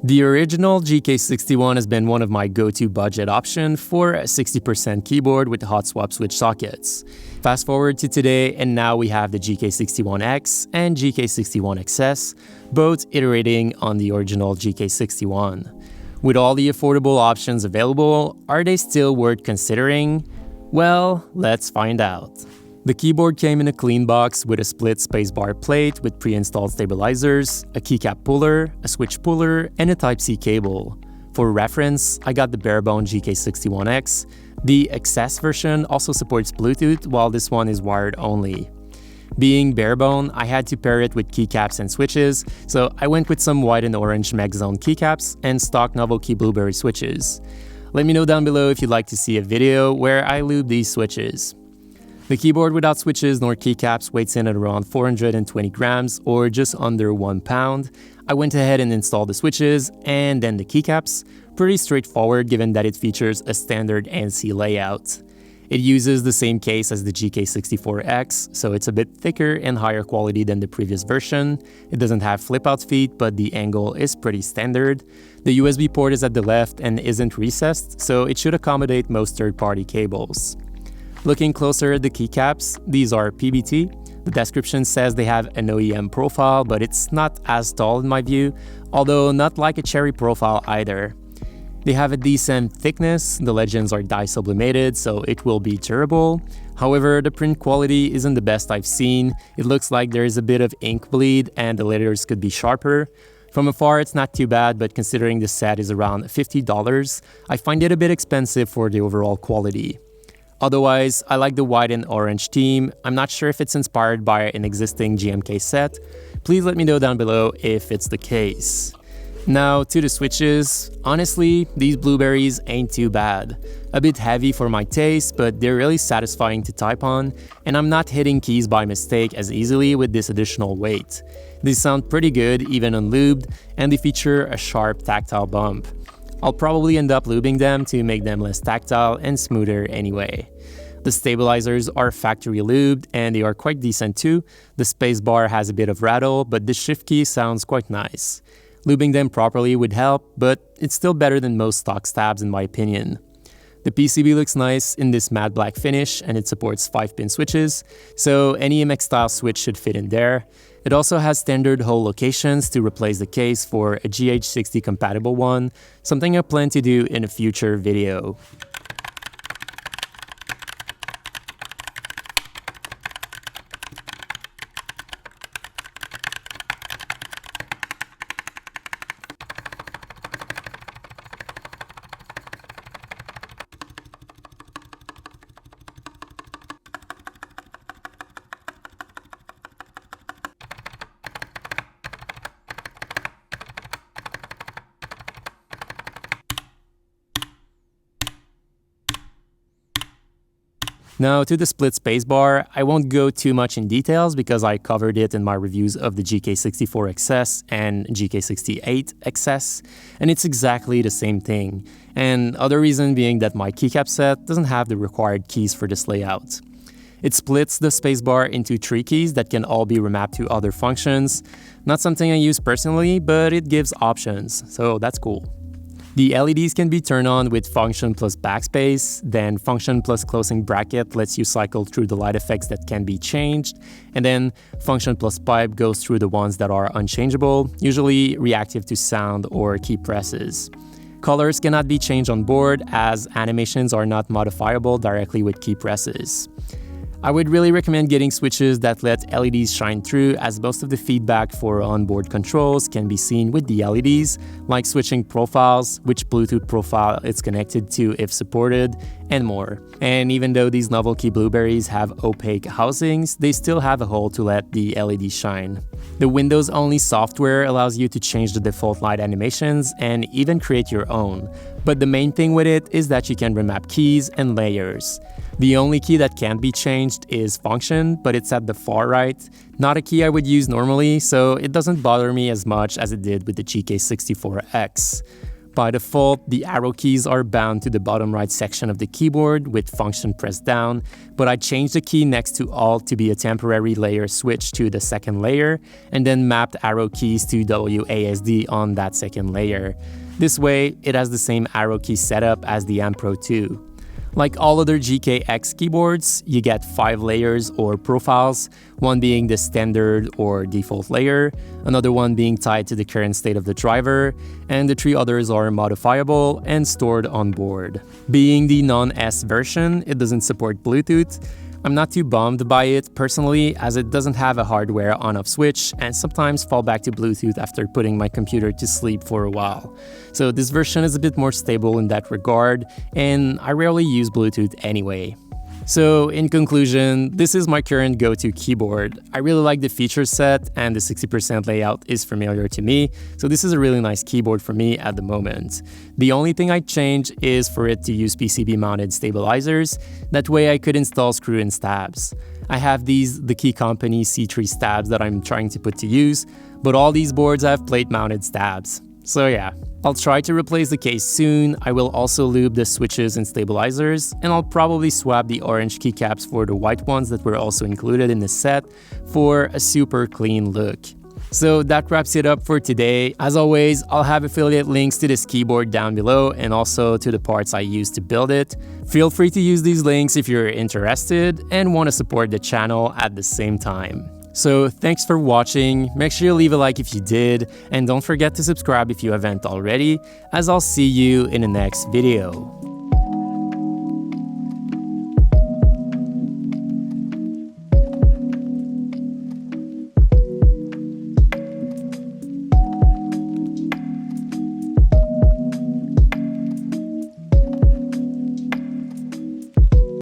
The original GK61 has been one of my go-to budget options for a 60% keyboard with hot swap switch sockets. Fast forward to today, and now we have the GK61X and GK61XS, both iterating on the original GK61. With all the affordable options available, are they still worth considering? Well, let's find out. The keyboard came in a clean box with a split spacebar plate with pre-installed stabilizers, a keycap puller, a switch puller, and a Type-C cable. For reference, I got the barebone GK61X. The XS version also supports Bluetooth, while this one is wired only. Being barebone, I had to pair it with keycaps and switches, so I went with some white and orange MechZone keycaps and stock NovelKeys Blueberry switches. Let me know down below if you'd like to see a video where I lube these switches. The keyboard without switches nor keycaps weighs in at around 420 grams or just under 1 pound. I went ahead and installed the switches and then the keycaps. Pretty straightforward given that it features a standard NC layout. It uses the same case as the GK64X, so it's a bit thicker and higher quality than the previous version. It doesn't have flip-out feet, but the angle is pretty standard. The USB port is at the left and isn't recessed, so it should accommodate most third-party cables. Looking closer at the keycaps, these are PBT. The description says they have an OEM profile, but it's not as tall in my view, although not like a cherry profile either. They have a decent thickness, the legends are dye sublimated, so it will be durable. However, the print quality isn't the best I've seen. It looks like there is a bit of ink bleed and the letters could be sharper. From afar, it's not too bad, but considering the set is around $50, I find it a bit expensive for the overall quality. Otherwise, I like the white and orange theme. I'm not sure if it's inspired by an existing GMK set. Please let me know down below if it's the case. Now to the switches. Honestly, these blueberries ain't too bad. A bit heavy for my taste, but they're really satisfying to type on, and I'm not hitting keys by mistake as easily with this additional weight. These sound pretty good even unlubed, and they feature a sharp tactile bump. I'll probably end up lubing them to make them less tactile and smoother anyway. The stabilizers are factory lubed and they are quite decent too. The spacebar has a bit of rattle, but the shift key sounds quite nice. Lubing them properly would help, but it's still better than most stock stabs in my opinion. The PCB looks nice in this matte black finish and it supports 5-pin switches, so any MX style switch should fit in there. It also has standard hole locations to replace the case for a GH60 compatible one, something I plan to do in a future video. Now to the split spacebar, I won't go too much in details because I covered it in my reviews of the GK64XS and GK68XS, and it's exactly the same thing. And other reason being that my keycap set doesn't have the required keys for this layout. It splits the spacebar into 3 keys that can all be remapped to other functions. Not something I use personally, but it gives options, so that's cool. The LEDs can be turned on with function plus backspace, then function plus closing bracket lets you cycle through the light effects that can be changed, and then function plus pipe goes through the ones that are unchangeable, usually reactive to sound or key presses. Colors cannot be changed on board as animations are not modifiable directly with key presses. I would really recommend getting switches that let LEDs shine through, as most of the feedback for onboard controls can be seen with the LEDs, like switching profiles, which Bluetooth profile it's connected to if supported, and more. And even though these NovelKeys Blueberries have opaque housings, they still have a hole to let the LED shine. The Windows-only software allows you to change the default light animations and even create your own. But the main thing with it is that you can remap keys and layers. The only key that can't be changed is function, but it's at the far right. Not a key I would use normally, so it doesn't bother me as much as it did with the GK64X. By default, the arrow keys are bound to the bottom right section of the keyboard with function pressed down, but I changed the key next to Alt to be a temporary layer switch to the second layer, and then mapped arrow keys to WASD on that second layer. This way, it has the same arrow key setup as the Amp Pro 2. Like all other GK61X keyboards, you get 5 layers or profiles, one being the standard or default layer, another one being tied to the current state of the driver, and the 3 others are modifiable and stored on board. Being the non-S version, it doesn't support Bluetooth. I'm not too bummed by it personally, as it doesn't have a hardware on-off switch and sometimes fall back to Bluetooth after putting my computer to sleep for a while. So this version is a bit more stable in that regard, and I rarely use Bluetooth anyway. So in conclusion, this is my current go-to keyboard. I really like the feature set and the 60% layout is familiar to me, so this is a really nice keyboard for me at the moment. The only thing I'd change is for it to use PCB mounted stabilizers, that way I could install screw-in stabs. I have the Key Company C3 stabs that I'm trying to put to use, but all these boards have plate mounted stabs. So yeah, I'll try to replace the case soon. I will also lube the switches and stabilizers, and I'll probably swap the orange keycaps for the white ones that were also included in the set for a super clean look. So that wraps it up for today. As always, I'll have affiliate links to this keyboard down below and also to the parts I used to build it. Feel free to use these links if you're interested and want to support the channel at the same time. So thanks for watching, make sure you leave a like if you did, and don't forget to subscribe if you haven't already, as I'll see you in the next video.